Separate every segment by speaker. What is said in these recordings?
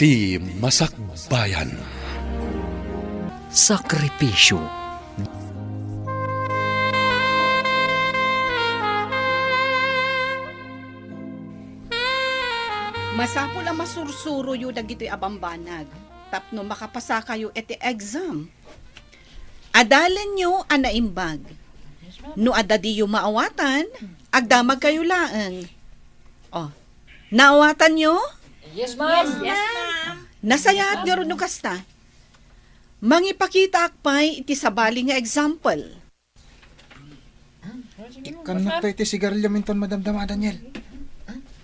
Speaker 1: Iti Masakbayan.
Speaker 2: Sakripisyo.
Speaker 3: Masapol ang masursuro yu dagito'y abambanag. Tapno makapasa kayo iti exam. Adalan nyo ang naimbag. No adadi yu maawatan, agdamag kayo laang. Oh, naawatan nyo?
Speaker 4: Yes, ma'am. Yes, ma'am.
Speaker 3: Nasayaat nga rin no kasta. Mangipakita akpay iti sabali nga example.
Speaker 5: Ikan na iti sigarilyo minton, Madam Dama Daniel.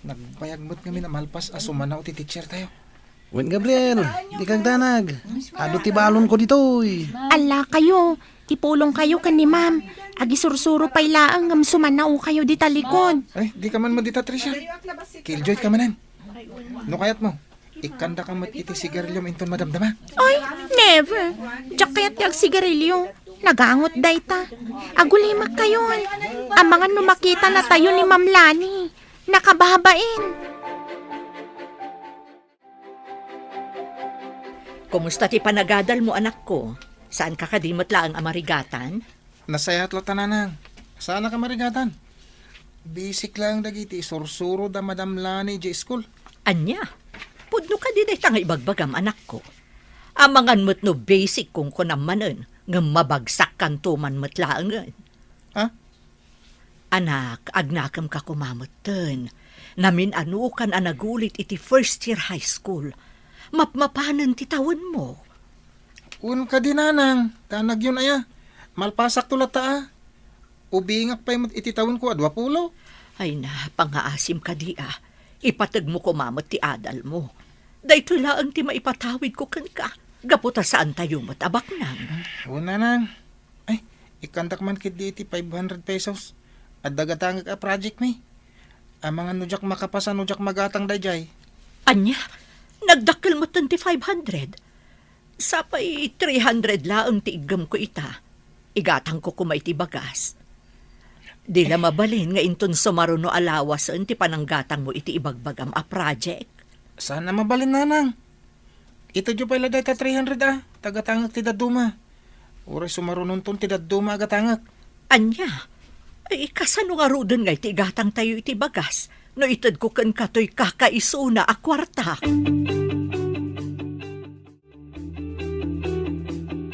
Speaker 5: Nagbayagmot kami na malpas asumanaw ti teacher tayo.
Speaker 6: Wen Gabriel, di kang danag. Ado ti balon ko ditoy.
Speaker 4: Ala kayo, tipulong kayo kan ni ma'am. Agi sursuro pa'y laang ngam sumanaw kayo di talikod.
Speaker 5: Ay, di ka man mo dita, Tricia. Killjoy ka manan. No kayat mo, ikanda ka mat iti sigarilyo minton, Madam Dama.
Speaker 4: Ay, never. Diyak kaya't yag sigarilyo. Nagangot dayta. Agulimak kayon. Ang mga numakita na tayo ni Ma'am Lani. Nakababain.
Speaker 7: Kumusta ti panagadal mo, anak ko? Saan ka kadimot laang amarigatan?
Speaker 5: Nasayat lo tananang. Sana ka marigatan. Basic lang dagiti sursuro da Madam Lani J School.
Speaker 7: Anya, pudno ka di day tanga ibagbagam, anak ko. Amangan mo't no basic kung kunamanan, nga mabagsak kan tuman mo't laangan.
Speaker 5: Ha?
Speaker 7: Anak, agnakam ka kumamutan. Namin ano kan anagulit iti first year high school. Mapmapanan ti tawon mo.
Speaker 5: Un ka dinanang. Tanag yun aya. Malpasak tulat ta. Ubingak pa yung ititawon ko adwa pulo.
Speaker 7: Ay na, pangaasim ka di ah. Ipatag mo kumamot ti adal mo. Dahito laang ti maipatawid ko kan ka. Gaputa saan tayo matabak nang.
Speaker 5: Una nang. Ay, ikantak man kit di iti 500 pesos. At dagatang ka project may. Ang mga nujak makapasa nujak magatang dayjay.
Speaker 7: Anya, nagdakkel mo 500. Sapay 300 laang ti igam ko ita. Igatang ko kumay ti bagas. Di la mabalin nga inton sumaruno alawas ti pananggatang mo iti ibagbagam a project.
Speaker 5: Sana mabalin nanang. Ito dyo pala dahil 300 ah. Tagatangak ti daduma. Uray sumarunon ton ti daduma agatangak.
Speaker 7: Anya, ay kasano nga rudon nga iti igatang tayo iti bagas. No itad ko kan kato'y kakaisuna a kwarta.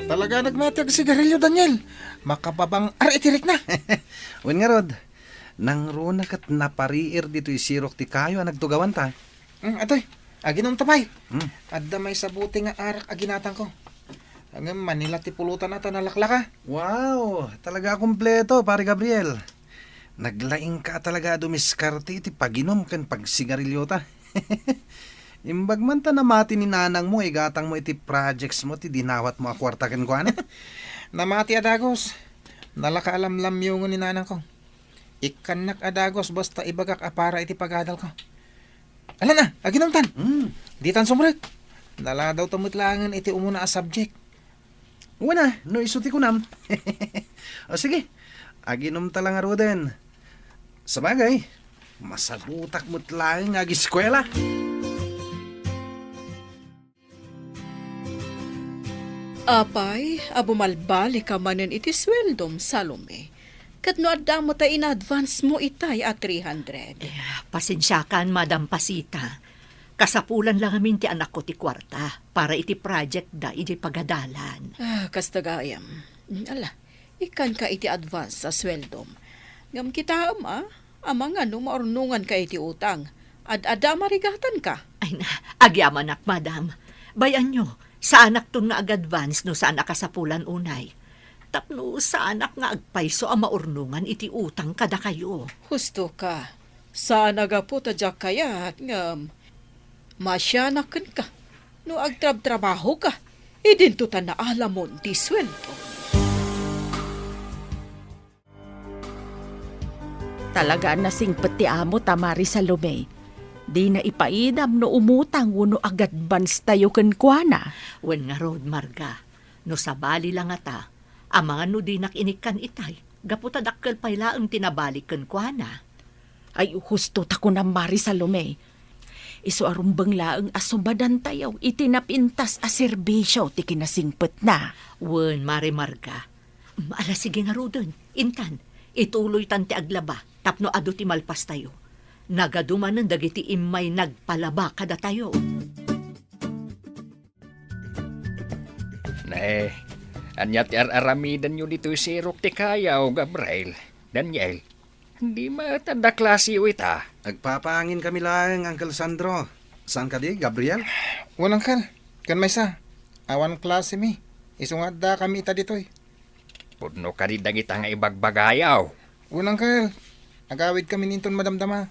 Speaker 5: Talaga nagmatag sigarilyo, Daniel. Makapabang itirik na.
Speaker 6: Wen nga rod, nang runa kat napariir dito'y sirok ti kayo ang nagtugawan ta.
Speaker 5: Atoy, aginom tapay.
Speaker 6: Mm.
Speaker 5: Adda may sabuti nga arak aginatan ko. Hanggang Manila ti pulutan na nalaklaka.
Speaker 6: Wow, talaga kumpleto, pare Gabriel. Naglaing ka talaga dumiskarte iti paginom kan pagsigarilyo ta. Imbag man ta namati ni nanang mo, igatang mo iti projects mo, ti dinawat mo akwarta ken kuana.
Speaker 5: Namati adagos. Nalakaalamlam yung ni nanang ko. Ikanak adagos basta ibagak apara iti pagadal ko. Ala na, aginom tan. Di tan sumrek. Nala daw tamutlangan iti umuna a subject.
Speaker 6: Wana, no isuti ko nam. O sige, aginom talang aroden. Sabagay, masabutak mo't lang ag eskwela.
Speaker 3: Apay, abumalbali ka manen iti sweldom, Salome. Kat no adda mo ta in-advance mo itay at 300.
Speaker 7: Pasensyakan, Madam Pasita. Kasapulan lang amin ti anak ko ti kwarta para iti project da iti pagadalan.
Speaker 3: Kastagayam. Ala, ikan ka iti advance sa sweldom. Ngam kita amang ano maornungan ka iti utang. Ad-ada marigatan ka.
Speaker 7: Ay na, agyaman ak, Madam. Bayan nyo, sa anak to nga ag-advance no sa anak kasapulan unay. Tapno sa anak nga agpayso ang maurnungan iti utang kada kayo.
Speaker 3: Husto ka. Saan agapo tadyak kaya ngam masyanakan ka. No agtrab-trabaho ka. Idintutan na alamon ti sweldo.
Speaker 4: Talaga nasing pati amo tamari sa lume. Di na ipaidam no umutang uno agad bans tayo kenkwana.
Speaker 7: Wen nga rod, Marga. No sabali lang ata, ang mga no di nakinikan itay, gaputa dakkel payla ang tinabalik kenkwana.
Speaker 4: Ay husto ta ko na mari sa lume. Isu arumbang laang asubadan tayo, itinapintas a serbisyo ti kinasingpet na.
Speaker 7: Wen, Mare Marga. Ala sige nga rodon. Intan, ituloy tan ti aglaba. Tapno ado ti malpas tayo. Nagadumanan dagiti imay nagpalaba kada tayo.
Speaker 2: Anyat aramidan nyo dito si Rok ti Kayaw, Gabriel. Daniel, hindi matanda klase ita.
Speaker 6: Nagpapangin kami lang, Uncle Sandro. Saan ka di, Gabriel?
Speaker 5: Walang kal. Kan may sa. Awan klase mi. Isungat da kami ita ditoy.
Speaker 2: Pudno ka di dagit ang ibagbagayaw.
Speaker 5: Walang kal. Agawid kami ninton madamdama.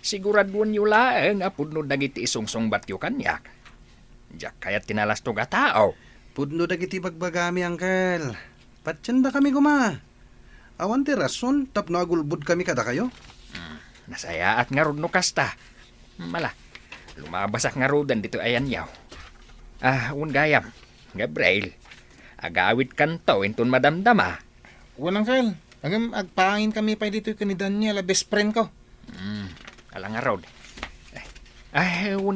Speaker 2: Siguraduan nyo lang, pudno dagit isungsong batyo kanyak. Diyak kaya tinalastog a tao.
Speaker 6: Pudno dagiti bagbagami, Uncle. Patsyan da kami guma. Awan ti rason, tapno agulbud kami kada kayo.
Speaker 2: Nasaya at nga no kasta. Mala, lumabasak nga rodan dito ayan yaw. Gayam, Gabriel, agawid kanto inton madamdama.
Speaker 5: Walang kal. Agam agpangin kami pa dito ni Daniel, best friend ko.
Speaker 2: Alang nga rod.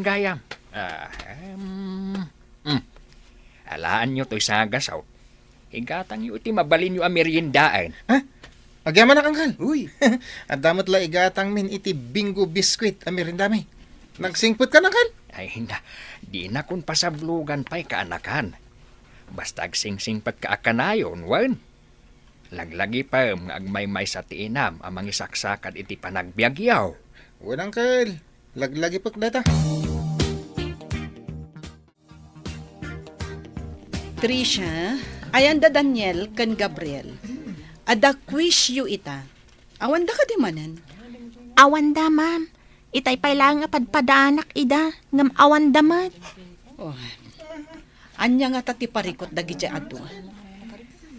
Speaker 2: Gayam. Alaan nyo to'y sagasaw. Higatang nyo iti mabalin nyo ang meriendaan.
Speaker 5: Agyaman na kangkal.
Speaker 6: Uy,
Speaker 5: At damot la igatang min iti bingo biskuit amirindami. Nagsingput ka na kal.
Speaker 2: Ay, di na kun pasablugan pa'y kaanakan. Basta agsingsingpat ka akanayon, wan. Laglagi pa nga agmay-may sa tiinam ang mga saksakan iti panagbiagyaw.
Speaker 5: Walang kal. Laglagi pag data.
Speaker 3: Trisha, ayan da Daniel kan Gabriel. Ada quiz yu ita. Awan da ka di manan.
Speaker 4: Awan da, ma'am. Itay pay lang nga padpadaanak ida, ngam awan da mat.
Speaker 3: Oh. Anya nga ta ti parikot dagi di adu.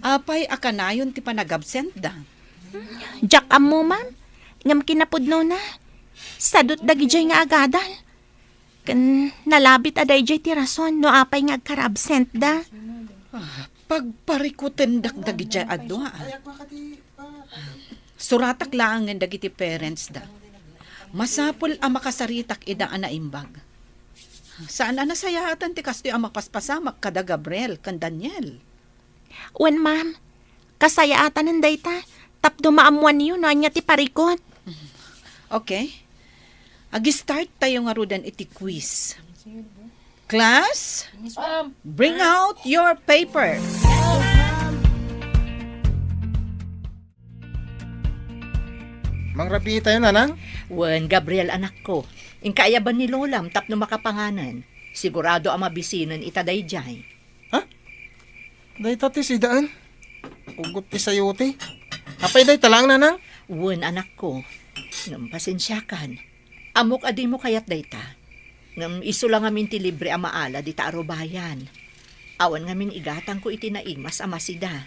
Speaker 3: Apay akanayon ti panagabsent da.
Speaker 4: Jak mo, ma'am. Ngam kinapudno na. Sadot dagi jay nga agadal. Kan nalabit aday jay ti rason no apay nga agkarabsent da.
Speaker 3: Pagparikutin dagdagi di adu. Suratak lang nga dagiti parents da. Masapul ang makasaritak ida ana imbag. Saan na nasayatan ti kasto ang mapaspasamak kada Gabriel kan Daniel.
Speaker 4: Wen, ma'am. Kasayaatan ng dayta. Tapdo maamuan niyo no anya ti parikot.
Speaker 3: Okay. Agi-start tayo nga rudan iti quiz. Class, bring out your paper.
Speaker 5: Mang rapi tayo nanang.
Speaker 7: Wen, Gabriel anak ko. Inkayaban ni Lolam tapno makapanganan. Sigurado ang mabisinan itaday jay.
Speaker 5: Day tati si daan. Ugot ti sayote. Apay day talang nanang.
Speaker 7: Wen, anak ko. Ngam pasensyakan. Amok adi mo kayat dayta. Ngam iso lang amin ti libre ang maala di ta arubayan. Awan ngamin igatang ko iti naimas amasida.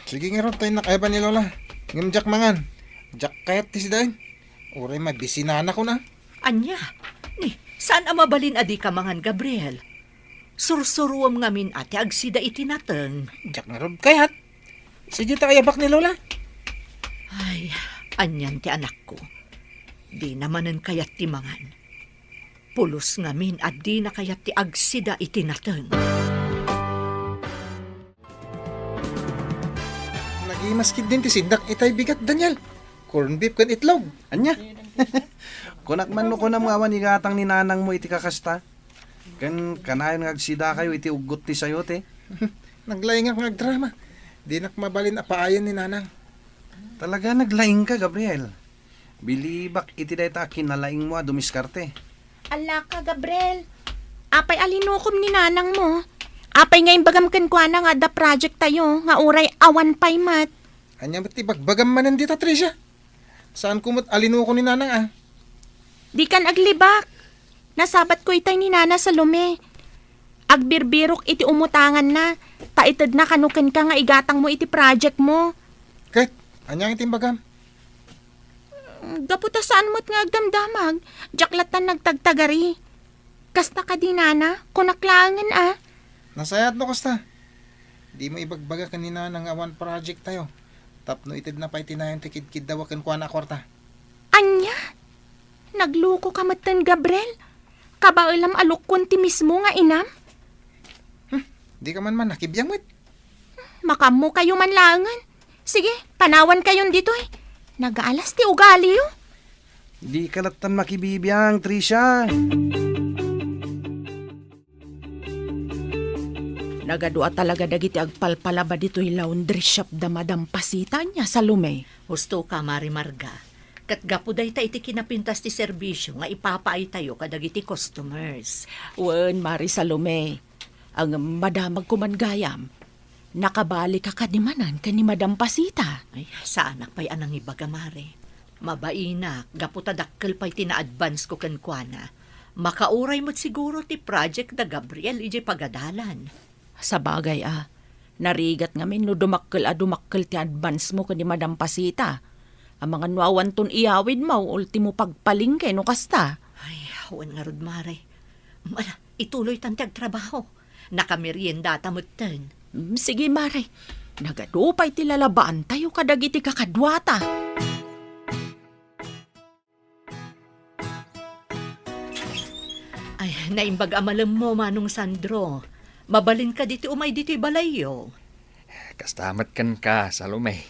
Speaker 5: Sige nga ron tayo nakayaban ni Lola. Ngimjak mangan. Jak kayat ti si daan. Uray mabisinana ko na.
Speaker 7: Anya, ni, saan ang mabalin adi ka mangan, Gabriel? Sursuruam ngamin ati agsida iti nateng.
Speaker 5: Jak nga ron kayat. Sige ta ayabak ni Lola.
Speaker 7: Ay, anyan ti anak ko. Di namanen kayat ti mangan. Pulos ngamin at di na kayat ti agsida iti nateng.
Speaker 5: Nagimaskid din ti sindak itay bigat Daniel. Corn beef kan itlog.
Speaker 6: anya? Kunak man no ko na mga wanigatang ni nanang mo iti kakasta. Kanayon nga agsida kayo iti ugot ti sayote.
Speaker 5: Naglayang ako nagdrama. Di nak mabalin apaayan ni nanang.
Speaker 6: Talaga naglaing ka, Gabriel. Bilibak iti dayta kinalaing mo dumiskarte.
Speaker 4: Ala ka, Gabriel. Apay alinukom ni nanang mo. Apay ngayon bagam kwa na nga da project tayo, nga uray awan pay mat.
Speaker 5: Anya ba't ibagbagam manan dito, Tricia? Saan kumot alino ko ni nanang ah?
Speaker 4: Di kan aglibak. Nasabat ko itay ni nana sa lume. Agbirbirok iti umutangan na. Taitad na kanukan ka nga igatang mo iti project mo.
Speaker 5: Kahit, anya ang itimbagam?
Speaker 4: Gaputa saan mo't nga agdamdamag. Jaklatan nagtagtagari. Kasta ka di nana, kunaklangan ah.
Speaker 5: Nasayat no kasta. Di mo ibagbaga kanina ng awan project tayo. Tapno itid na pa itinayon tikid-kid daw akin kuha na kwarta.
Speaker 4: Anya? Nagluko ka matan, Gabriel. Kabailam alok kunti mismo nga inam.
Speaker 5: Di ka man nakibiyang wit.
Speaker 4: Makamo kayo manlangan. Sige, panawan kayon dito eh. Nagaalas ti ugali yo.
Speaker 6: Di kalatan makibibiyang, Trisha.
Speaker 3: Nagadua talaga dagiti agpalpalaba dito'y laundry shop da Madam Pasita niya sa lume.
Speaker 7: Gusto ka, Mari Marga. Kat gapuday ta iti kinapintas ti serbisyo nga ipapaay tayo kadagiti customers.
Speaker 3: Wen, Mari Salome. Ang madamag kumangayam. Nakabalik ka kanimanan ka ni Madam Pasita.
Speaker 7: Ay, sa anak pa'y anang ibaga, Mari. Mabainak, gaputa dakkel pa'y tina-advance ko kenkwana. Makauray mo't siguro ti project da Gabriel ije pagadalan.
Speaker 3: Sa bagay narigat ngamin no dumakkel ti advance mo ka ni Madam Pasita. Ang mga nuawan ton iyawid mo, ultimo pagpalingke no kasta.
Speaker 7: Ay, awan nga rod, Mari. Mala, ituloy tantiag trabaho. Nakamerienda tamutten.
Speaker 3: Sige, Mare. Nagadupay ti lalabaan tayo kadagiti kakadwata.
Speaker 7: Ay, naimbag amalam mo, Manong Sandro. Mabalin ka dito umay dito'y balayo.
Speaker 2: Kastamat kan ka, Salome.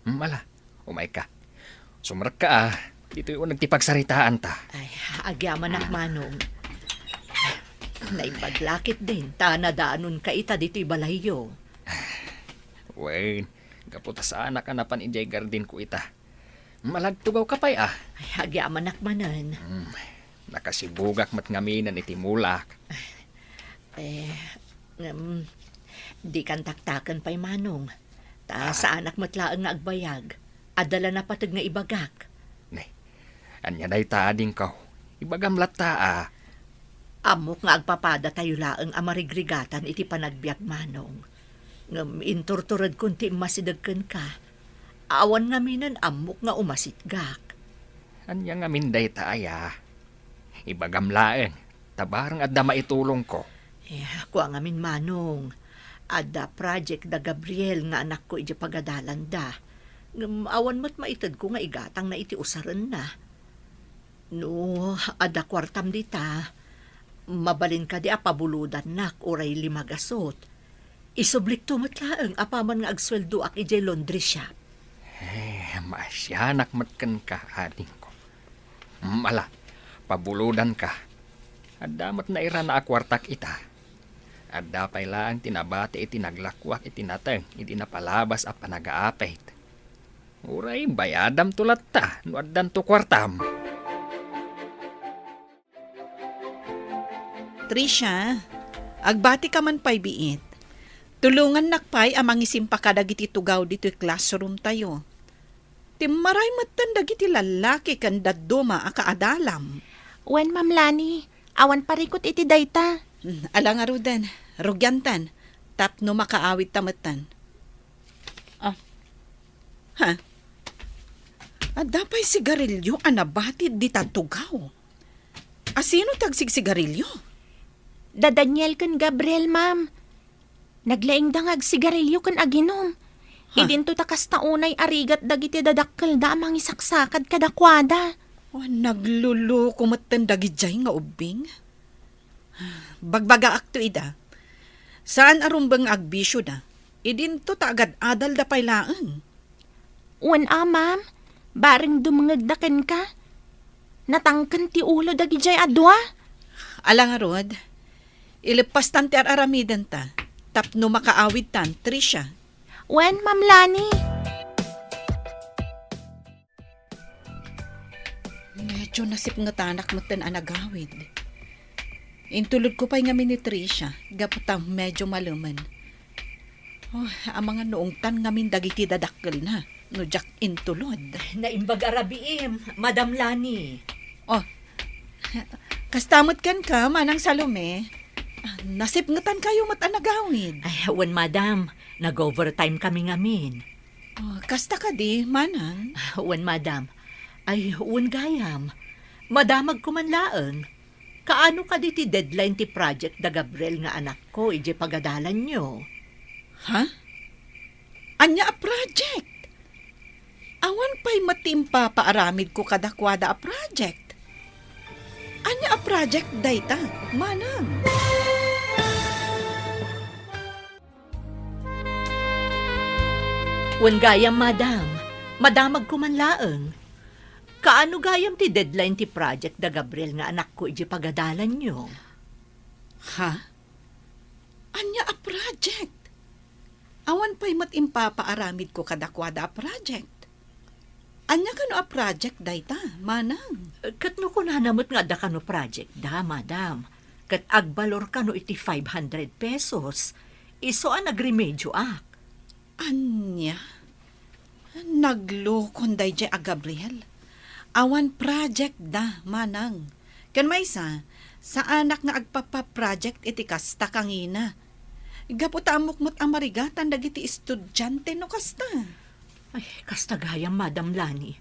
Speaker 2: Mala, umay ka. Sumrak ka dito yung nagtipagsaritaan ta.
Speaker 7: Ay, agyaman ak Manong. Naimbag-lakit din, tanadaanon ka ita dito'y balayo.
Speaker 2: Wen, gaputa sa anak anapan injay garden ko ita. Malagtugaw ka pa'y
Speaker 7: Ay, agyaman ak manan.
Speaker 2: Nakasibugak mat ngaminan iti mulak.
Speaker 7: Di kan taktakan pa'y Manong. Ta sa anak matlaang nga agbayag. Adala na patag nga ibagak.
Speaker 2: Ne, anya day taading ka. Ibagam lata
Speaker 7: Amok nga agpapada tayo laang amarigregatan iti panagbiag Manong. Ngam inturturad kunti masidagkan ka. Awan nga minan amok nga umasitgak.
Speaker 2: Anya nga minday taaya. Ibagam laeng. Tabarang adda maitulong ko.
Speaker 7: Kuha nga min Manong. Ada project da Gabriel nga anak ko iti pagadalan da. Ngam awan mo't maitad ko nga igatang na iti usaran na. No, ada kwartam dita. Mabalin ka di apabuludan nak oray 5 gasot. Isublik to matlaang apaman nga agsweldo ak ijay laundry shop.
Speaker 2: Masyanak matkan ka ading ko. Mala, pabuludan ka. Adamat na ira na akwartak ita. Adda pay lang tinabati iti naglakwak iti nateng iti napalabas a panagaapit. Uray bayadam tulat ta no addan to kwartam.
Speaker 3: Trisha, agbati ka man pa'y biit. Tulungan nakpay amang isimpa ka dagiti tugaw dito'y classroom tayo. Timmaray matan dagiti lalaki kan daduma a kaadalam.
Speaker 4: Wen, Ma'am Lani, awan parikot iti dayta.
Speaker 3: Alang arudan, rugyantan, tapno makaawit tamatan. Adapay sigarilyo anabatid di tatugaw. Asino tagsig sigarilyo?
Speaker 4: Da Daniel kan Gabriel, Ma'am. Naglaing dangag sigarilyo kan aginom. Idinto takas taunay arigat dagiti dadakkel da amang isaksakad kadakwada.
Speaker 3: Nagluluko matan dagijay nga ubing. Bagbaga akto ida. Saan arumbang agbisyo da? Idinto ta agad adal da pay laeng.
Speaker 4: Wen, Ma'am. Baring dumangagdakan ka. Natangkan ti ulo dagijay adwa.
Speaker 3: Alang arod, ilipas tan ti aramidan ta. Tapno makaawid tan, Trisha.
Speaker 4: Wen, Ma'am Lani.
Speaker 3: Medyo nasip nga tanak mo tan anagawid. Intulod ko pa'y nga ni Trisha, gaputang medyo maluman. Ang mga noong tan nga min dagiti dadakkel na, no jak intulod.
Speaker 7: Naimbag arabiim, Madam Lani.
Speaker 3: Kastamot kan ka, Manang Salome. Nasip nga tan kayo mat anagawid.
Speaker 7: Ay, wan Madam, nag-overtime kami ngamin.
Speaker 3: Kasta ka di, Manang.
Speaker 7: Wan Madam, ay wan gayam. Madamag ko man laeng. Kaano ka di ti deadline ti project da Gabriel nga anak ko, ije pagadalan nyo?
Speaker 3: Ha? Anya a project? Awan pa'y matimpa paaramid ko kadakwada a project. Anya a project dayta, manang.
Speaker 7: Wan gayam, madam. Madamag ko man laeng. Kaano gayam ti deadline ti project da Gabriel nga anak ko iji pagadalan nyo?
Speaker 3: Ha? Anya a project? Awan pa'y mat impapaaramid ko kadakwada a project. Anya kano a project dayta, manang.
Speaker 7: Kat no ko nanamot nga da kano project da, madam. Kat agbalor kano iti 500 pesos. Iso ang nagremedyo ak.
Speaker 3: Anya? Naglukon day a Gabriel. Awan project da, manang. Kan may sa anak nga agpapa-project iti kasta kangina. Gaputa amukmot amarigatan dagiti estudyante no kasta.
Speaker 7: Ay, kasta gayam, Madam Lani.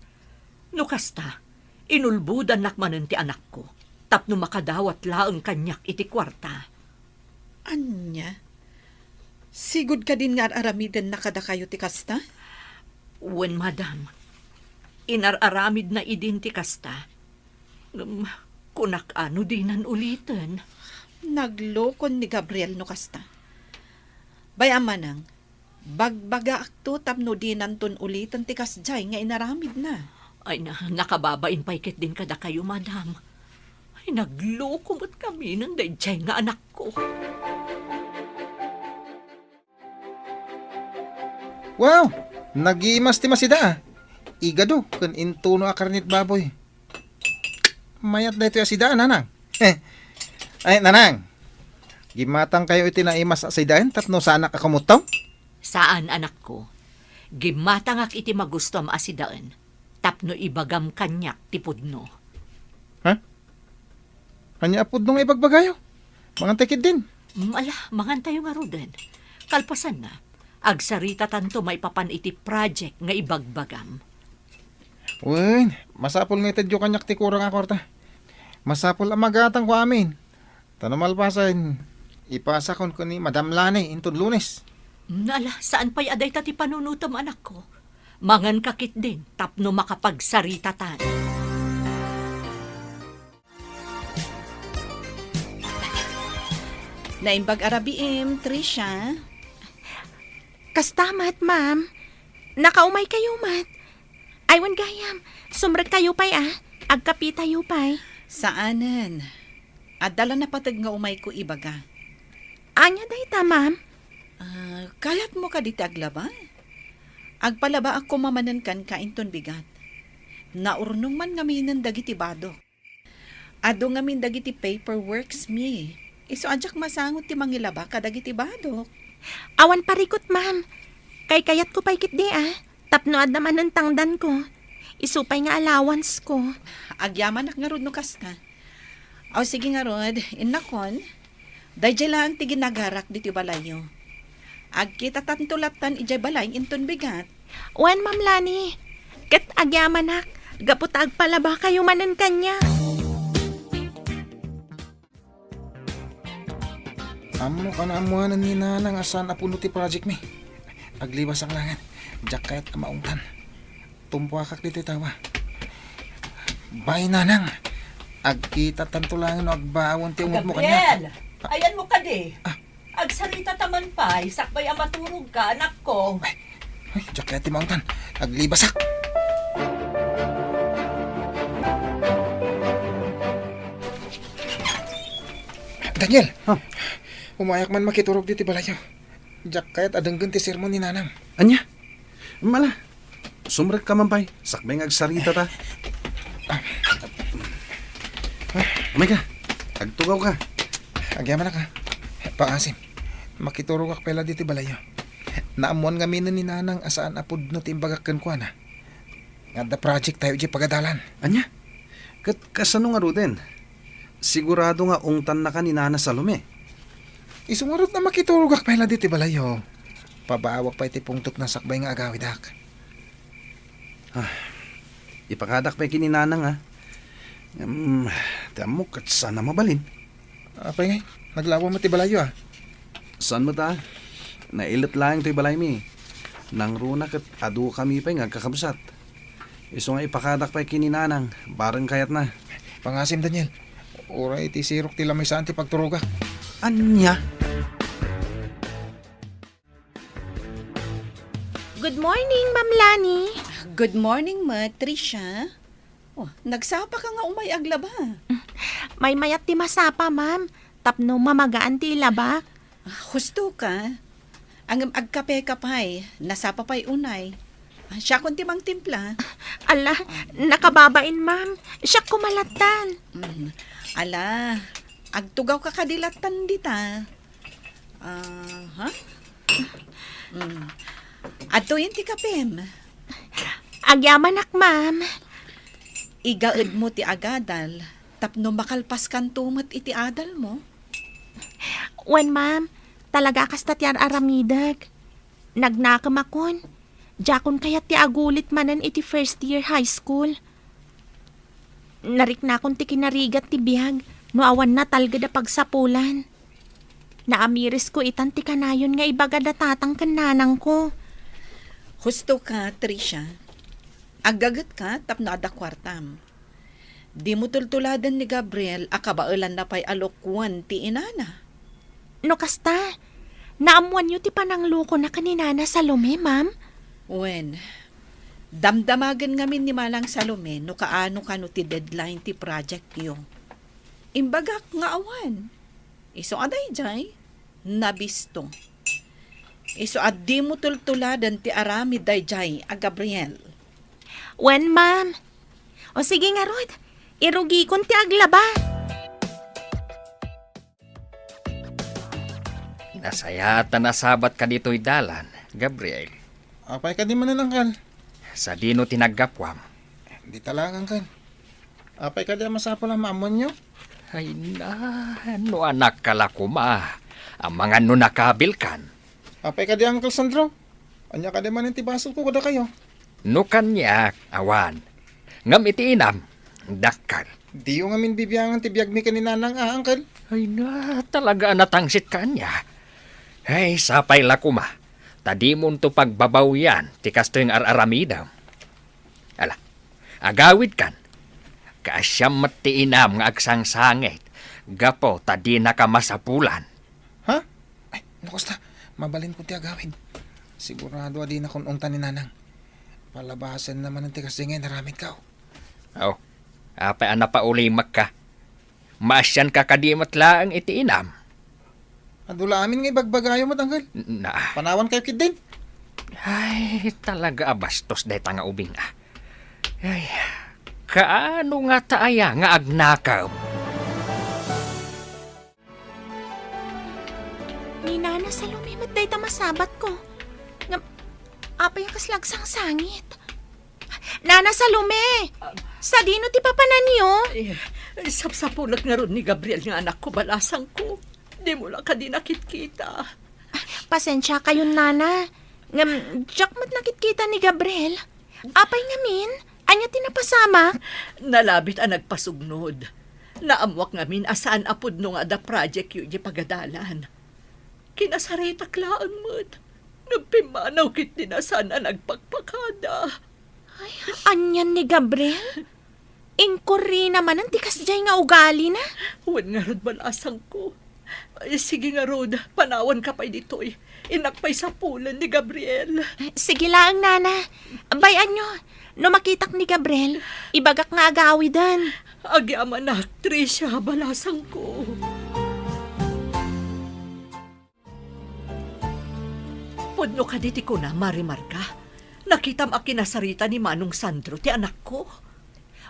Speaker 7: No kasta, inulbudan nakmanan ti anak ko. Tapno makadawat laeng kanyak iti kwarta.
Speaker 3: Anya? Sigud ka din nga aramiden na kada kayo ti kasta?
Speaker 7: Wen, madam, inararamid na idin ti kasta. Kunak ano dinan ulitin.
Speaker 3: Naglokon ni Gabriel no kasta. Bayam manang, bagbaga akto tapno dinanton ulitan ti kasjay nga inaramid na.
Speaker 7: Ay nakababain paikit din kada kayo, madam. Ay nagloko mo't kami ng dayjay nga anak ko.
Speaker 5: Wow! Nagimas ti masida. Igado, kun intuno a karnit baboy. Mayat na ito asida, nanang. Ay, nanang. Gimatang kayo iti naimas sa sidain, tapno sa anak akamutong?
Speaker 7: Saan, anak ko? Gimatangak iti magustom asidaan. Tapno ibagam kanyak tipudno.
Speaker 5: Ha? Kanya apod nung ibagbagayo. Mga tekid din.
Speaker 7: Ala, mangan tayo nga roden. Kalpasan na. Agsarita tanto may papan iti project nga ibagbagam.
Speaker 5: Uy, masapol nga itadyo kanyak ti kurang nga kwarta. Masapol ang magatang ko amin. Tanamalpasan, ipasa kon ko ni Madam Lani intod Lunes.
Speaker 7: Ala, saan pa'y aday ta ti panunutom, anak ko? Mangan kakit din, tapno makapagsarita tan.
Speaker 3: Naimbag arabiim, Trisha.
Speaker 4: Kastamat, ma'am. Nakaumay kayo, mat. Aywan gayam, sumrag kayo pa'y agkapi tayo pa'y.
Speaker 3: Saanan? Adala na patag nga umay ko ibaga.
Speaker 4: Anya dayta, ma'am.
Speaker 3: Kayat mo ka diti aglaba? Agpalaba ako mamanan kan kainton bigat. Naurnong man ngaminan dagiti badok. Ado ngamin dagiti paperworks mi. Iso adyak masangot ti mangilaba ka dagiti badok.
Speaker 4: Awan parikot, ma'am. Kay kayat ko pa'y kitdi, Tapno ad naman ang tangdan ko. Isupay nga allowance ko.
Speaker 3: Agyaman ak nga rod no kasta. Aw sige nga rod, innakon. Dayjay lang ti ginagarak diti balayo. Agkita tantulatan ijay balay inton bigat.
Speaker 4: Wan, Ma'am Lani. Kat agyamanak. Gaputag pala ba kayo manan kanya?
Speaker 5: Amo ka na amuanan ni nanang asan apuno ti project mi. Aglibas ang langan. Diyak kaya't amaungtan. Tumpo akak dito tawa. Bay nanang. Agkita tantulangan o agbawon ti umot mo kanya.
Speaker 7: Ayan mo ka di. Agsarita taman pa, sakbay ang maturog ka, anak ko.
Speaker 5: Ay, diyak kaya't amaungtan. Aglibasak. Daniel! Umayak man makiturog dito balayo. Diyak kaya't adanggan ti sermon ni nanang.
Speaker 6: Anya? Mala. Sumrag ka man pa'y. Sakbay nga agsarita ta. Umay ka. Agtugaw ka.
Speaker 5: Agyaman na ka. Paasim. Makiturog ak pela dito balayo. Naamuan nga minan ni nanang asaan apod no timbagakan ko na. Nga the project tayo di pagadalan.
Speaker 6: Anya? Kasano nga ruden? Sigurado nga ungtan na ka ni Nana Salome.
Speaker 5: Isungarot na makiturog ak pela dito balayo. Pabaawak pa iti pungtot na sakbay nga agawidak.
Speaker 6: Ipakadak pa kininanang ha. Tiyamok at sana mabalin.
Speaker 5: Apay ngay, naglawa mo ti balayo
Speaker 6: Saan mo ta? Nailit lang to'y balay mi. Nang runak at adu kami pa nga kakabsat. Iso nga ipakadak pa kininanang. Barang kayat na.
Speaker 5: Pangasim Daniel, Ura iti sirok ti lamay saan ti pagturugak.
Speaker 6: Anya?
Speaker 4: Good morning, Ma'am Lani.
Speaker 3: Good morning, ma, Trisha. Oh, nagsapa ka nga umay aglaba.
Speaker 4: May mayat ti masapa, ma'am. Tapno mamagaan ti ilabak.
Speaker 3: Husto ka. Ang agkape kapay, nasapa pa'y unay. Siya kunti mang timpla.
Speaker 4: Ala, nakababain, ma'am. Siya kumalatan.
Speaker 3: Ala, agtugaw ka kadilatan dita. Ha? Ato yun ti kapem.
Speaker 4: Agyamanak, ma'am.
Speaker 3: Igaed mo ti agadal. Tapno makalpas kan tumat iti adal mo.
Speaker 4: Wen, ma'am, talaga kasta ti aramidag. Nagnakemakon. Jakon kayat ti agulit manan iti first year high school. Narik na akong ti kinarigat ti biyag. No awan na talga da pagsapulan. Naamiris ko itan ti kanayon nga ibaga da tatang kananang ko.
Speaker 3: Husto ka, Trisha. Agagat ka, tapno ada kwartam. Di mo tultuladan ni Gabriel, akabailan na pa'y alokwan ti inana.
Speaker 4: No kasta, naamuan nyo ti panangluko na kaninana sa lume, ma'am?
Speaker 3: Wen, damdamagan ngamin ni Malang Salome no kaano kano ti deadline ti project yo. Imbagak nga awan. Iso aday jay, nabisto. Iso addi mo tultuladan ti arami day jay a Gabriel.
Speaker 4: Wen, ma'am. O sige nga, Rod. Irugi kon ti aglaba.
Speaker 2: Nasayata na sabat ka dito'y dalan, Gabriel.
Speaker 5: Apay ka di man Uncle.
Speaker 2: Sa dino tinaggapwam.
Speaker 5: Di talagang Uncle. Apay ka di masapol ang maamon nyo.
Speaker 2: Ay na, no anak kalakuma. Ang mga nunakabilkan.
Speaker 5: Apay ka di Uncle Sandro. Anya ka di man ti basol ko kada kayo.
Speaker 2: No kanyak, awan. Ngam iti inam, dakal.
Speaker 5: Di yung amin bibiyangan ti biyag mi kaninanang Uncle.
Speaker 2: Ay na, talaga natangsit kanya. Ay, sapay lakuma. Tadi mo to pagbabaw yan, tikas to yung araramidam. Ala, agawid kan. Kaasyam mati inam nga agsangsangit. Gapo, tadi nakamasapulan.
Speaker 5: Ha? Ay, nakusta. Mabalin ko ti agawid. Sigurado adi na kung ungtan ni nanang. Palabasan naman ng tikasingay naramid ka.
Speaker 2: Oh, apay ana pa ulimak ka. Maasyan ka kadimat laang iti inam.
Speaker 5: Adula amin nga ibagbagayo mo, Uncle.
Speaker 2: Na,
Speaker 5: Panawan kayo kid din.
Speaker 2: ay, talaga abastos day tanga ubing ah. Ay, kaano nga taaya nga agnakaw?
Speaker 4: Ni Nana sa lumimat day tamasabat ko. Nga, apay ang kaslagsang sangit. Nana sa lume! Sa dino ti papanan niyo?
Speaker 7: Sapsapulat nga ron ni Gabriel nga anak ko, balasang ko. Di mo lang ka di nakit-kita.
Speaker 4: Pasensya kayo, Nana. Ngam, jakmat nakit-kita ni Gabriel. Apay ngamin, anya tinapasama.
Speaker 7: Nalabit ang nagpasugnod. Naamwak ngamin asaan apod no nga da project yun di pagadalan. Kinasaritak laan mo't. Nagpimanaw kit din asaan na nagpagpakada.
Speaker 4: Anyan ni Gabriel? Inkuri naman ang tikas dyan nga ugali na.
Speaker 7: Huwag nga rod balasang ko. Ay, sige nga rod, panawan ka pa'y dito'y. Inakpay sa pulan ni Gabriel.
Speaker 4: Sige lang, Nana. Bayan nyo. No makitak ni Gabriel, ibagak nga agawidan.
Speaker 7: Agyaman na, Trisha, balasang ko. Pudno ka diti ko na, Marimar ka. Nakitam a kinasarita ni Manong Sandro, ti anak ko.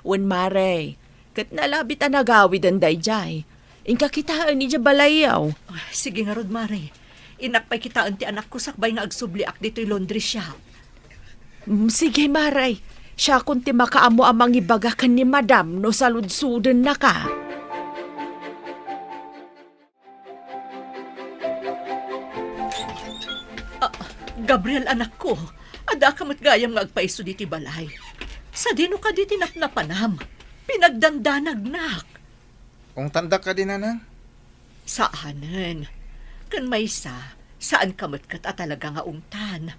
Speaker 8: Wen Mare, kat nalabit ang nagawidan dayjay. Inka kitaan ni balayaw.
Speaker 7: Ay, sige nga rod, Mare. Inakpay kitaan ti anak ko sakbay nga agsubliak dito'y laundry shop.
Speaker 8: Sige Mare, siya kunti makaamo amang ibagakan ni Madam no saludsudan na ka.
Speaker 7: Gabriel, anak ko, ada ka matgayam nga agpaiso diti balay. Sa dino ka diti napanam, pinagdandanagnak.
Speaker 5: Kung tanda ka din, nanang.
Speaker 7: Saanan? Kan may saan ka matkat at talaga nga ungtan.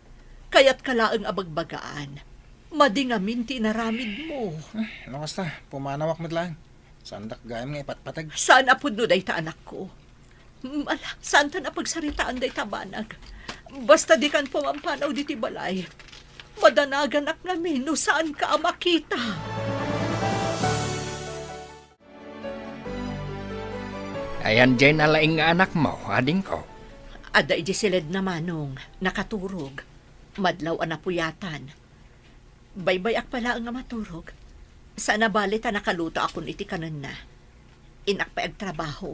Speaker 7: Kaya't kalaang abagbagaan. Madingamin tinaramid mo.
Speaker 5: Ano kasta, pumanawak mo lang. Sandak gayam nga ipatpatag.
Speaker 7: Saan apod no day ta anak ko? Ala, saan ta na pagsaritaan day ta banag? Basta di kan pumampanaw di ti balay. Madanagan ak namin no saan ka makita.
Speaker 2: Ayan dyan na laing nga anak mo, ading ko.
Speaker 7: Ada iji silid na manong, nakaturog. Madlaw anapuyatan. Baybayak pala ang nga maturog. Sana bali ta nakaluto akon iti kanan na. Inak pa trabaho.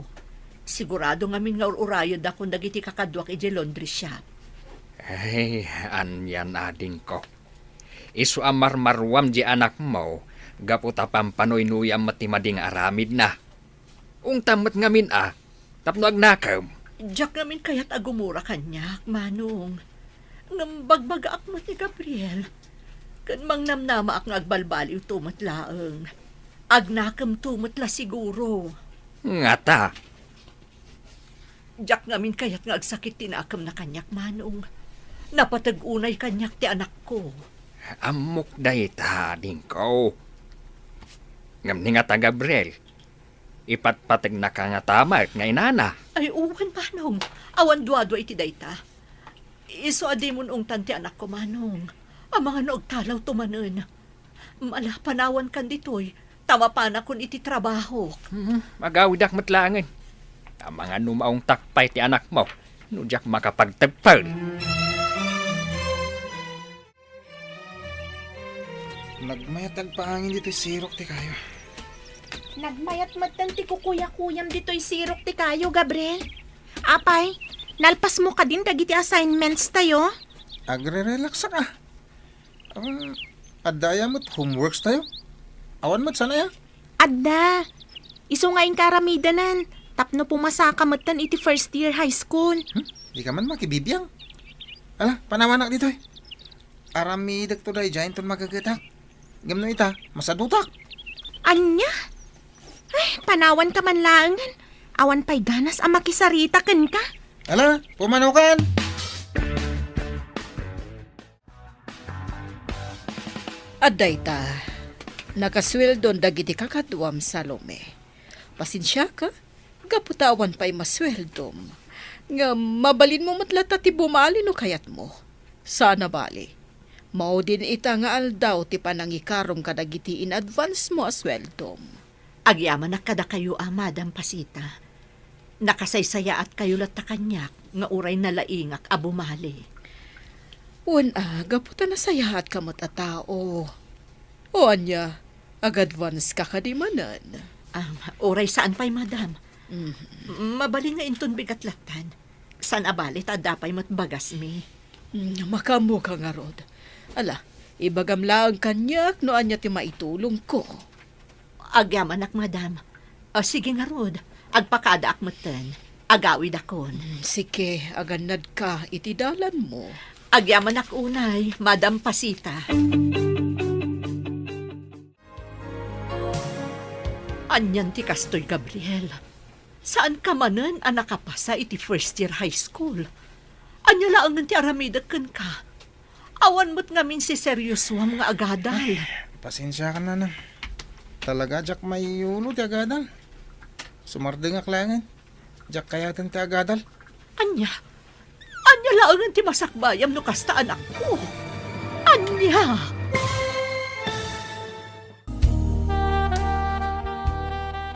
Speaker 7: Sigurado ngamin nga ururayod akong dagiti kakadwak iji laundry shop.
Speaker 2: Ay, anyan ading ko. Isu amar-marwam di anak mo, gaputa pampanoy-nuyam matimading aramid na. Ung tamat ngamin tapno agnakaw.
Speaker 7: Diyak namin kaya't agumura kanyak, manong. Ngambagbaga ak mo ni Gabriel. Kan mang namnama ak nga agbalbaliw tumat laeng. Agnakam tumat la siguro.
Speaker 2: Nga ta,
Speaker 7: Diyak namin kaya't nga agsakit tinakam na kanyak, manong. Napatag-unay kanyak ti anak ko.
Speaker 2: amok day ta ading ko. Ngam ni nga ta Gabriel, ipatpatag na ka nga tamat nga inana.
Speaker 7: Ay, uwan, manong. Awan duwadwa iti dayta. Iso adimon ung tanti anak ko, manong. Ang mga noog talaw tumanen. Mala, panawan kan ditoy. Tama pa na kun iti trabaho.
Speaker 2: Magawidak matlangan. Ang mga numaong takpay ti anak mo, nudyak makapagtagpal.
Speaker 5: Nagmayatag paangin dito sirok ti kayo.
Speaker 4: Nagmayat matan ti kukuya-kuyam dito'y sirok ti kayo, Gabriel. Apay, nalpas mo ka din dagiti assignments tayo.
Speaker 5: Agre-relax ka. Adaya mo't homeworks tayo. Awan mo't sana ya.
Speaker 4: Adda, iso nga yung karamidanan. Tapno pumasaka matan iti first year high school.
Speaker 5: Di ka man makibibiyang. Ala, panawanak dito eh. Aramidak to day dyan ton magagatak. Gamno ita, masadutak.
Speaker 4: Anya? Ay, panawan ka man lang. Awan pa'y ganas ang makisarita ken ka.
Speaker 5: Ala, pumanukan.
Speaker 9: Aday ta, nakasweldon dagiti kakadwam Salome. Pasensya ka, gaputawan pa'y masweldom. Nga mabalin mo matlata ti bumali no kayat mo. Sana bali. Mao din ita nga aldaw ti panangikarom kadagiti in advance mo asweldom.
Speaker 7: Agyaman na kada kayo, Madam Pasita. Nakasaysaya at kayo lata kanyak, nga uray na laingak abumali.
Speaker 9: Gaputa na sayahat kamot a tao. O anya, ag-advance ka kadimanan.
Speaker 7: Uray saan pa'y, Madam? Mabali nga inton bigatlatan. San abalit adapay matbagas mi.
Speaker 9: Makamo ka nga rod. Ala, ibagam lang kanyak no anya ti maitulong ko.
Speaker 7: Agyamanak, Madam. Sige nga, Rod. Agpakada akmatan. Agawid akon.
Speaker 9: Sige, aganad ka, itidalan mo.
Speaker 7: Agyamanak unay, Madam Pasita. Anyan ti kastoy, Gabriel. Saan ka manen ang nakapasa iti first year high school? Anya laangan ti aramidak ken ka. Awan mo't ngamin si seryoswam nga agadal.
Speaker 5: Pasensya ka na. Talaga, Jack, may ulo ti agadal. Sumardeng aklangan. Jack, kayatan ti agadal.
Speaker 7: Anya laangan ti masakbayam no kasta anak ko. Anya!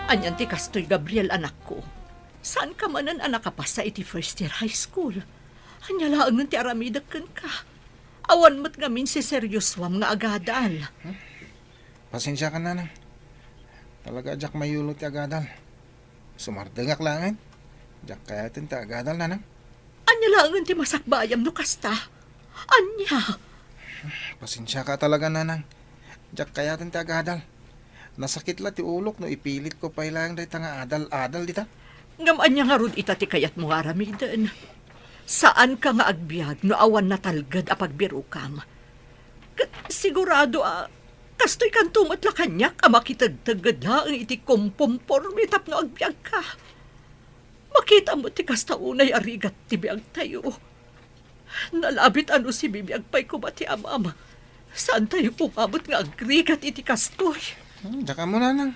Speaker 7: Anyan ti kastoy, Gabriel, anak ko. Saan ka manan anak ka pa sa iti first year high school? Anya laangan ti aramidak ken ka. Awan mo't ngamin si seryoswam nga agadal.
Speaker 5: Pasensya ka na. Talaga, Jack, may ulo ti agadal. Sumardeng aklangan. Jack, kayatan ti agadal, nanang.
Speaker 7: Anya laangan ti masakbayam no kasta. Anya!
Speaker 5: Pasensya ka talaga, nanang. Jack, kayatan ti agadal. Nasakit la ti ulok no ipilit ko pa ilang day nga adal dita.
Speaker 7: Ngam anya nga rod ita ti kayat mo aramidan. Saan ka nga agbyag no awan natalgad a pagbiro kam? Sigurado kastoy kan tumatla kanyak makitagtagad la ang iti kompomporme tapno agbyag ka. Makita mo ti kasta unay arigat ti biyag tayo. Nalabit ano si bibiyag pa'y kumati amam. Saan tayo pumabot nga agrigat iti kastoy?
Speaker 5: Diyan ka mo, nanang.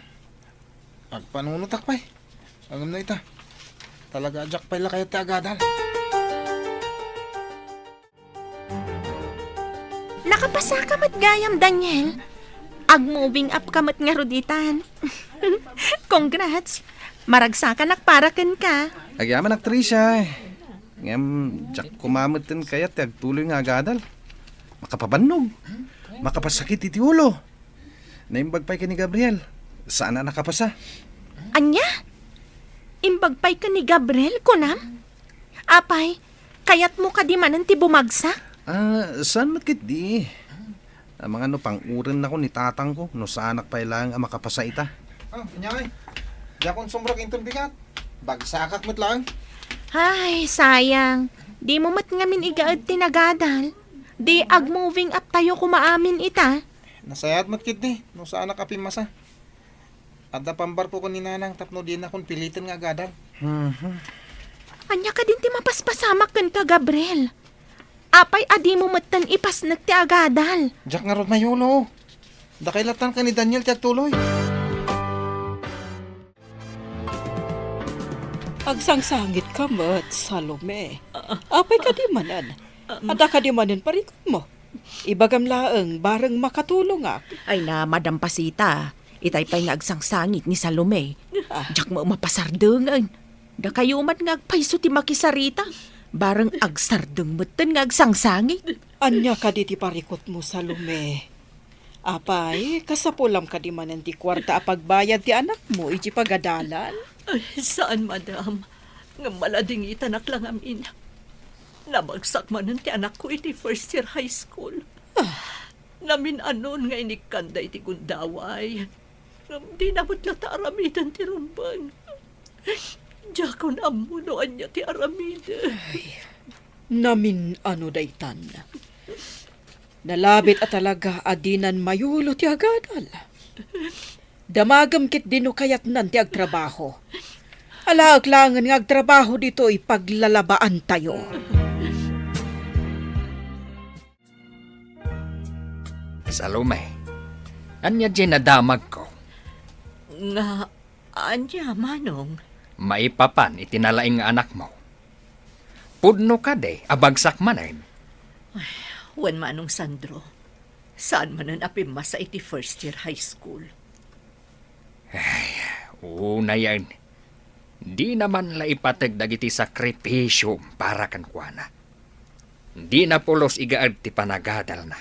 Speaker 5: Agpanunutak pa'y. Agam na ita. Talaga ajak pa'y lakay ti agadal.
Speaker 4: Nakapasa ka mat gayam, Daniel. Ag-moving up ka mat nga ruditan. Congrats. Maragsakan nakparakan ka.
Speaker 6: Agyaman aktrisa eh. Ngam, jak kumamot din kaya tuloy nga agadal. Makapabanog. Makapasakit iti ulo. Naimbag pa'y ka ni Gabriel. Saan na nakapasa?
Speaker 4: Anya? Imbagpay ka ni Gabriel, kunam? Apay, kayat mo ka di manan ti bumagsak?
Speaker 6: Saan matkit di? Ang mga pang urin na ko ni tatang ko, no saanak pa ilang ang makapasa ita.
Speaker 5: Nyay. Di akong sumrak intong bigat. Bagsakak mo't lang.
Speaker 4: Ay, sayang. Di mo mat ngamin igaad tinagadal. Di ag-moving up tayo kumaamin ita.
Speaker 5: Nasayat mo't kit di. No saan nakapimasa. Adda pambarko ko ni nanang tapno di na kung pilitin nga agadal.
Speaker 4: Anya ka din ti mapaspasamak kan ka, Gabriel. Apay adi mo matan ipas nagti agadal.
Speaker 5: Diyak nga rod mayulo. Dakailatan ka ni Daniel tiyak tuloy.
Speaker 9: Agsangsangit ka mat, Salome. Apay ka di manan. Ada ka di manan parikot mo. Ibagam laeng bareng makatulong ak.
Speaker 8: Ay na, Madam Pasita. Itay pa'y nga agsangsangit ni Salome. Diyak mo mapasardungan. Da kayo man nga agpaiso ti makisarita. Barang agsardung mutan nga agsangsangit.
Speaker 9: Anya ka di ti parikot mo, Salome. Apay, kasapulam ka di manan ti kwarta apagbayad ti anak mo, iti pagadalan.
Speaker 7: Ay, saan, madam? Nga malading itanak lang amin. Nabagsak man ti anak ko iti first year high school. Namin anon nga inikanday ti gundaway. Di na mo't lata aramidan ti rumbang. Diyakon amunoan niya ti aramida.
Speaker 9: Namin ano daytan. Nalabit at talaga adinan mayulo ti agadal. Damagam kit dino kayat nan ti agtrabaho. Alaag langan nga agtrabaho dito ipaglalabaan tayo.
Speaker 2: Salome, anya dyan nadamag ko.
Speaker 7: Nga, anya, manong.
Speaker 2: Maipapan itinalaing nga anak mo. Pudno ka de, abagsak manin.
Speaker 7: Wan manong Sandro. Saan manan apima sa iti first year high school?
Speaker 2: Una yan. Di naman la ipatag dagiti sakripisyo para kan kuana. Di na pulos igaad ti panagadal na.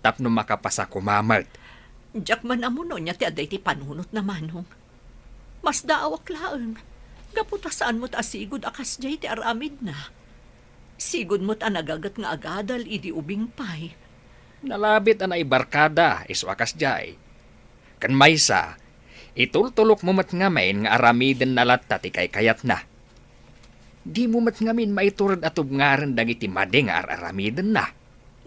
Speaker 2: Tapno makapasa kumamalt.
Speaker 7: Diyak man amuno niya ti aday ti panunot na manong. Mas daawak laeng. Gaputa saan mo't asigod akas jay ti aramid na. Sigod mo't anagagat nga agadal idi ubing pay.
Speaker 2: Nalabit na ibarkada iso akas jay. Kan maysa, itultulok mo mat ngamin nga aramiden na latta ti kay kayat na. Di mo mat ngamin maiturad atub ngaren dagiti made nga aramiden na.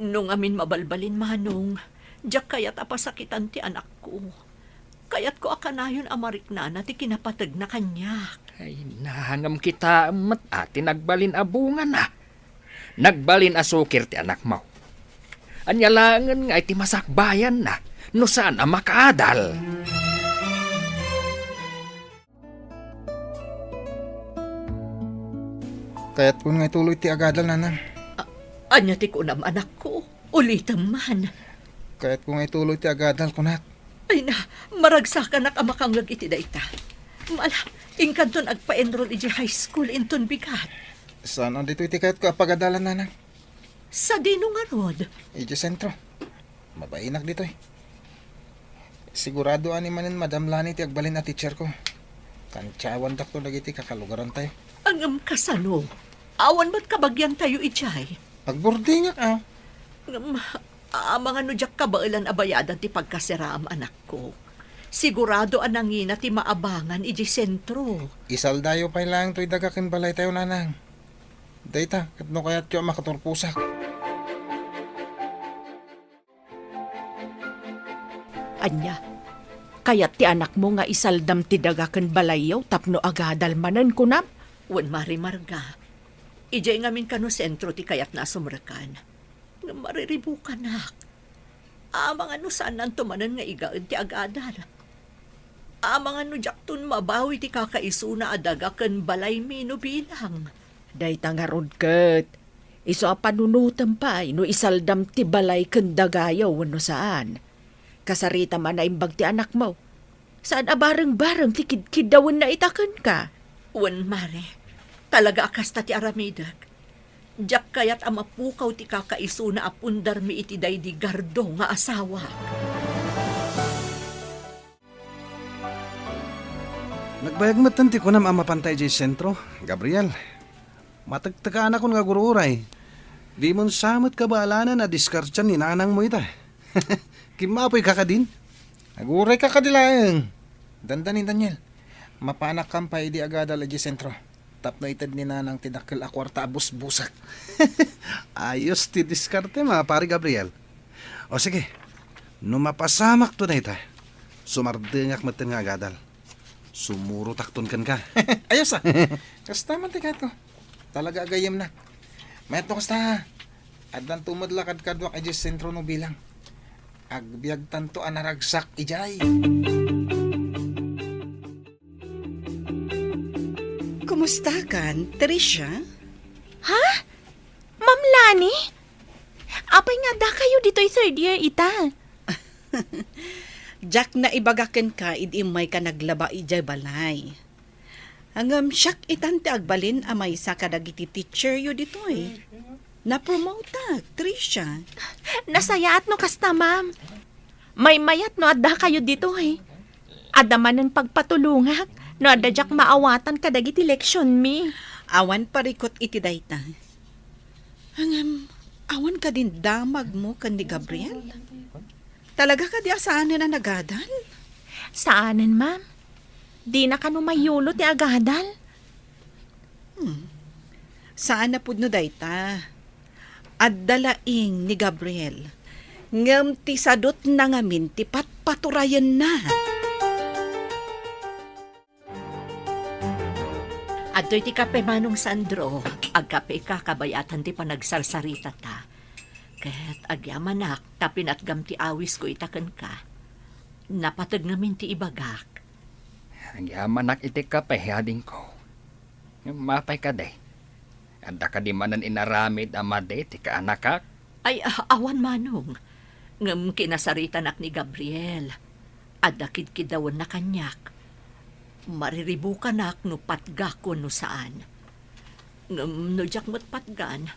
Speaker 7: Nung amin mabalbalin manong, diyak kayat apasakitan ti anak ko. Kayat ko akanayon amarik na ti kinapatag na kanya.
Speaker 2: Ay, nahangam kita mat ati nagbalin abungan na. Nagbalin asukir ti anak mo. Anyalangan nga iti masakbayan na. No saan ang makaadal?
Speaker 5: Kaya't kung nga ituloy ti agadal nanang.
Speaker 7: Anya ti kunam anak ko, ulitam man.
Speaker 5: Kaya't kung nga ituloy ti agadal kunat.
Speaker 7: Ay na, maragsakan ak amakanglag iti dayta. Mala, ingkanton agpa-enroll iti high school inton bigat.
Speaker 5: Saan ang dito iti kaya't ko apagadalan nanang?
Speaker 7: Sa dino nga rod.
Speaker 5: Iti sentro. Mabainak dito eh. Sigurado ani manin Madam Lani ti agbalin na teacher ko. Kantsawan dakto dagiti kakalugaran tayo.
Speaker 7: Angam kasano. Awan ba't kabagyan tayo ijay?
Speaker 5: Agbordingak ah.
Speaker 7: Mga nudyak kabailan abayadan ti pagkasiraam anak ko. Sigurado anangina ti maabangan iji sentro.
Speaker 5: Isaldayo pa lang to'y dagakin balay tayo nanang. Dayta, katno kaya't kyo makaturpusak.
Speaker 8: Anya, kayat ti anak mo nga isaldam ti dagaken balayaw tapno agadal manan kunam?
Speaker 7: Wan marimarga. Ijay ngamin kano sentro ti kayat na sumrakan. Nga mariribukan nak. Mga no saan nan tumanan nga igaad ti agadal. Mga no jakton mabawi ti kakaisuna adaga ken balay mi no bilang.
Speaker 8: Dayta nga rod ket. Iso a panunutan pa, no isaldam ti balay ken dagayaw no saan. Kasarita man na imbag ti anak mo. Saan a bareng-bareng ti kidkidawan na itaken ka?
Speaker 7: Wen mare, talaga akasta ti aramidag. Jak kayat amapukaw ti kakaisuna apundar mi iti daydi gardo nga asawa.
Speaker 6: Nagbayag matanti ko na mapantay jay sentro, Gabriel. Matagtagaan ako nga gururay. Di mon samot kabalanan na diskartyan ni nanang mo ita. Kimapoy kakadin.
Speaker 5: Aguray ka kadilaeng. Dandanin, Daniel. Mapanak kampay di agadal jay sentro. Tapno itad ni nanang tinakil akwarta abus-busak.
Speaker 6: Ayos ti diskarte pare Gabriel. O sige, no mapasamak to na ita. Sumardengak matin nga agadal. Sumuro takton kan ka.
Speaker 5: Ayos Kasta man tikat ko. Talaga agayam na. Meto kasta. Adan tumadlakad kadwak ijay sentro no bilang. Agbiag tanto anaragsak ijay.
Speaker 3: Kumusta kan, Tricia?
Speaker 4: Ma'am Lani? Apay nga da kayo dito'y third year ita.
Speaker 3: Jack na ibagaken ka, idimay ka naglaba ijay balay. Hangam siyak itan ti agbalin amay sa kadagiti teacher yu dito eh. Na-promote Tricia.
Speaker 4: Nasayaat no kasta, ma'am. May mayat no adda kayo dito eh. Adaman ng pagpatulungak no adda jak maawatan kadagiti leksyon mi.
Speaker 3: Awan parikot iti dayta. Hangam, awan ka din damag mo kan ni Gabriel? Talaga ka di asaan na nagadal?
Speaker 4: Saanan, ma'am? Di na ka mayulo ti agadal.
Speaker 3: Saan na pud no dayta? At dalaing ni Gabriel. Ngam ti sadot na ngamin ti patpaturayan na.
Speaker 7: Adoy ti kape manong Sandro, agkape ka kabayatan ti panagsarsarita ta. Ket agyamanak, tapin at gam ti awis ko itaken ka. Napatag namin ti ibagak.
Speaker 2: Ang yamanak iti kapahading ko. Mapay ka day. Anda ka di manan inaramid amade ti kaanakak.
Speaker 7: Ay, awan manong. Ngam kinasarita nak ni Gabriel. Adakid kidawan na kanyak. Mariribukan nak no patgakon no saan. Ngam no jak mo't patgan.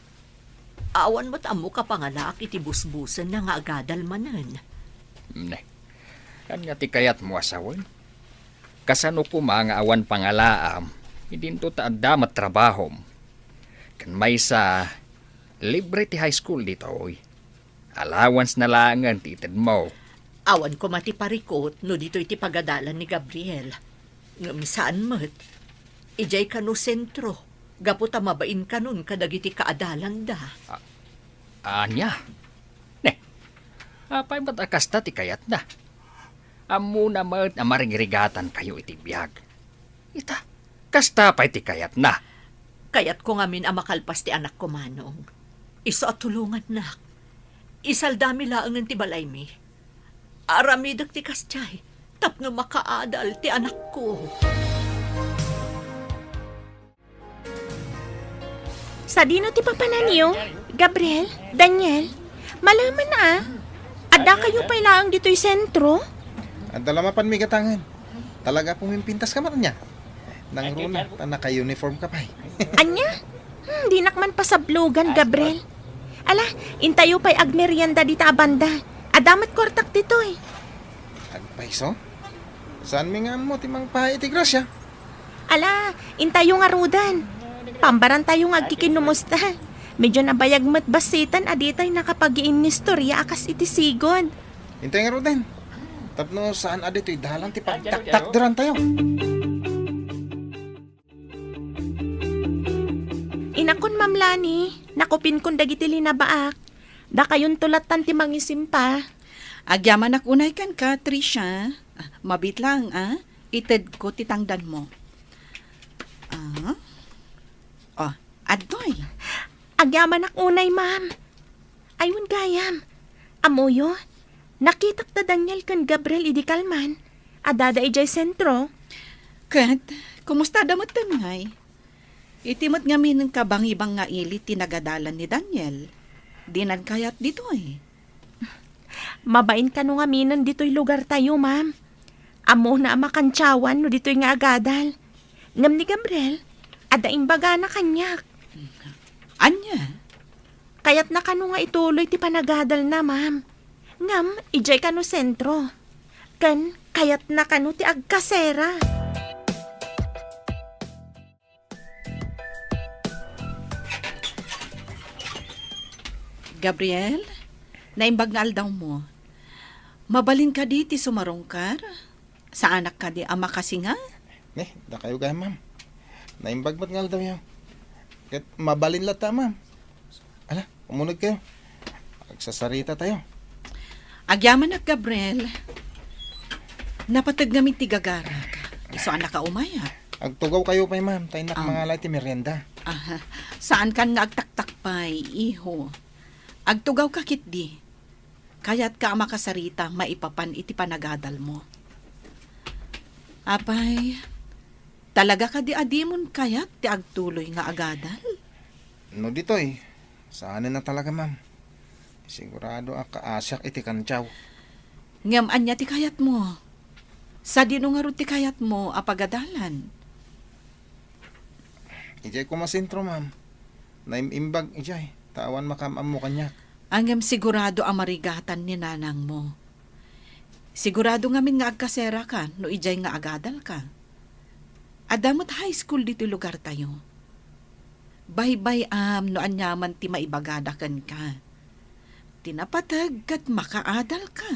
Speaker 7: Awan mo't amo ka pangalak iti busbusan na nga agadal manan.
Speaker 2: Ne. Kan nga ti kayat mo asawan. Kasano ko mga awan pangalaam. Idinto ta adda matrabahom. Kan may sa libre ti high school dito oy. Allowance na langan ti ited mo.
Speaker 7: Awan ko mati parikot no dito iti pagadalan ni Gabriel. Ngam saan mo't? Ijay ka no sentro. Gaputa mabain ka nun kadagiti kaadalan da.
Speaker 2: Anya? Ne. Apay ba't akasta ti kayat na? Amo na mo't amaringrigatan kayo iti biyag. Ita, kasta pa'y ti kayat na.
Speaker 7: Kayat ko ngamin amakalpas ti anak ko manong. Iso at tulungan nak. Isaldami laangan ti balay mi. Aramidag ti kastiyay. Tapno makaadal ti anak ko.
Speaker 4: Sa dino ti papananiyo, Gabriel, Daniel, malaman na Ada kayo pailaang dito'y sentro?
Speaker 5: Adala mapan mi gatangan. Talaga pumimpintas ka man niya. Nang runa, naka-uniform ka pa
Speaker 4: Anya? Di nakman pa sa blogan, Gabriel. Ala, intayo pa'y agmerienda dita abanda. Adamat kortak dito eh.
Speaker 5: Agpaiso? Saan mi nga mo timang pa iti grasya?
Speaker 4: Ala, intayo nga rudan. Pambaran tayo nga agkikinumusta. Medyo nabayag mat basitan aditay nakapag-iin ni storya akas iti sigod.
Speaker 5: Hintay nga Roden. Tapno saan adito'y dalan ti pagtaktakderan tayo.
Speaker 4: Inakon mamlani, nakupin kon dagiti linabaak. Da kayon tulatan ti mangisimpa.
Speaker 3: Agyaman akunay kan ka, Tricia. Mabit lang, Ited ko titangdan mo. Adoy.
Speaker 4: Agyaman ak unay, ma'am. Ayun gayam. Amoyo, nakitak ta Daniel kan Gabriel idi kalman. Adada ijay sentro.
Speaker 3: Kat, kumusta damot ngay? Itimot nga minang kabang-ibang nga ili tinagadalan ni Daniel. Dinan kayat dito eh.
Speaker 4: Mabain ka no nga minan dito'y lugar tayo, ma'am. Amo na makantsawan no dito'y nga agadal. Ngam ni Gabriel, ada imbaga na kanyak.
Speaker 3: Anya?
Speaker 4: Kaya't na kano nga ituloy ti panagadal na, ma'am. Ngam, ijay kano sentro. Kayat na kano ti agkasera.
Speaker 3: Gabriel, naimbag nga aldaw mo. Mabalin ka di ti sumarongkar? Sa anak ka di ama kasi nga?
Speaker 5: Da kayo gaya, ma'am. Naimbagbat nga daw yan. Kat mabalin lata, ma'am. Ala, umunod kayo. Agsasarita tayo.
Speaker 3: Agyaman na, Gabriel. Napatag namin ti gagarak. Iso anak ka umaya.
Speaker 5: Agtugaw kayo pa, ma'am. Tayo nak mga lati merienda.
Speaker 3: Aha. Saan kan nga agtaktakpay, iho? Agtugaw ka kitdi. Kaya't ka makasarita maipapan iti panagadal mo. Apay, talaga ka di adimon kaya't ti agtuloy nga agadal?
Speaker 5: No ditoy. Saan na talaga, ma'am. Sigurado kaasyak iti kantsaw.
Speaker 3: Ngam anya ti kayat mo. Sa dino nga ron ti kayat mo apagadalan.
Speaker 5: Ijay ko masintro, ma'am. Naimimbag ijay. Tawan makamam mo kanyak.
Speaker 3: Angam sigurado ang marigatan ni nanang mo. Sigurado ngamin nga agkasera ka no ijay nga agadal ka. Adamot high school dito lugar tayo. Baybay no anyaman ti maibagadakan ka. Tinapatag kat makaadal ka.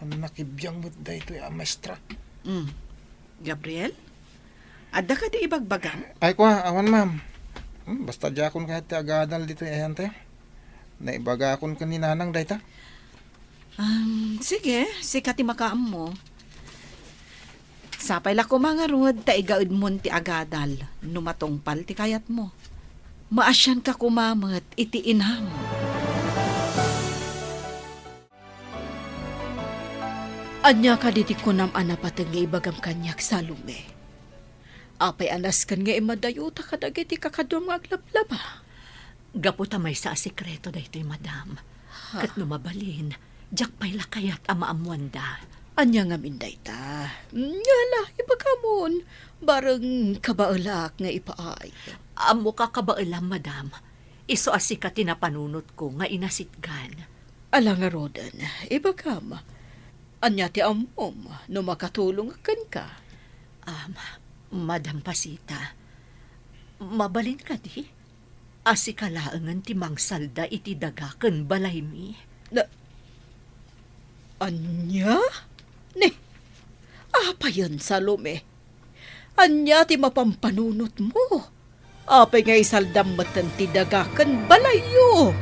Speaker 5: Ano nakibiyang mo da ito maestra?
Speaker 3: Gabriel? Adda ka di ibagbagang?
Speaker 5: Ay ko awan, ma'am. Basta jakon kahit ti agadal dito ayan tayo. Naibagakon ka ni nanang dayta.
Speaker 3: Sige, sikati makaam mo. Sapay la ko mga rod, taigaud mon ti agadal, numatongpal ti kayat mo. Maasyan ka kumamat, iti inham.
Speaker 9: Anya ka diti ko nam anapatag nga ibagam kanyak sa lume. Apay anas kan nga imadayuta ka dagiti kakadum nga aglablaba.
Speaker 7: Gaputa may sa sikreto daytoy madam. Kat numabalin, jak pay lakayat ama amwanda.
Speaker 9: Anya nga minday ta. Ngala, ibagamon. Barang kabaulak nga ipaay.
Speaker 7: Amo ka kabailam madam. Iso asika tinapanunot ko nga inasitgan.
Speaker 9: Ala nga rodan, ibagam. Anya ti amom, no makatulong akan ka.
Speaker 7: Madam Pasita, mabalin ka di? Asikalaangan ti mangsalda iti dagaken balay mi.
Speaker 9: Anya? Ne, apa yun sa lume? Anya ti mapampanunot mo? Apay nga isaldam matan ti dagaken balay yo.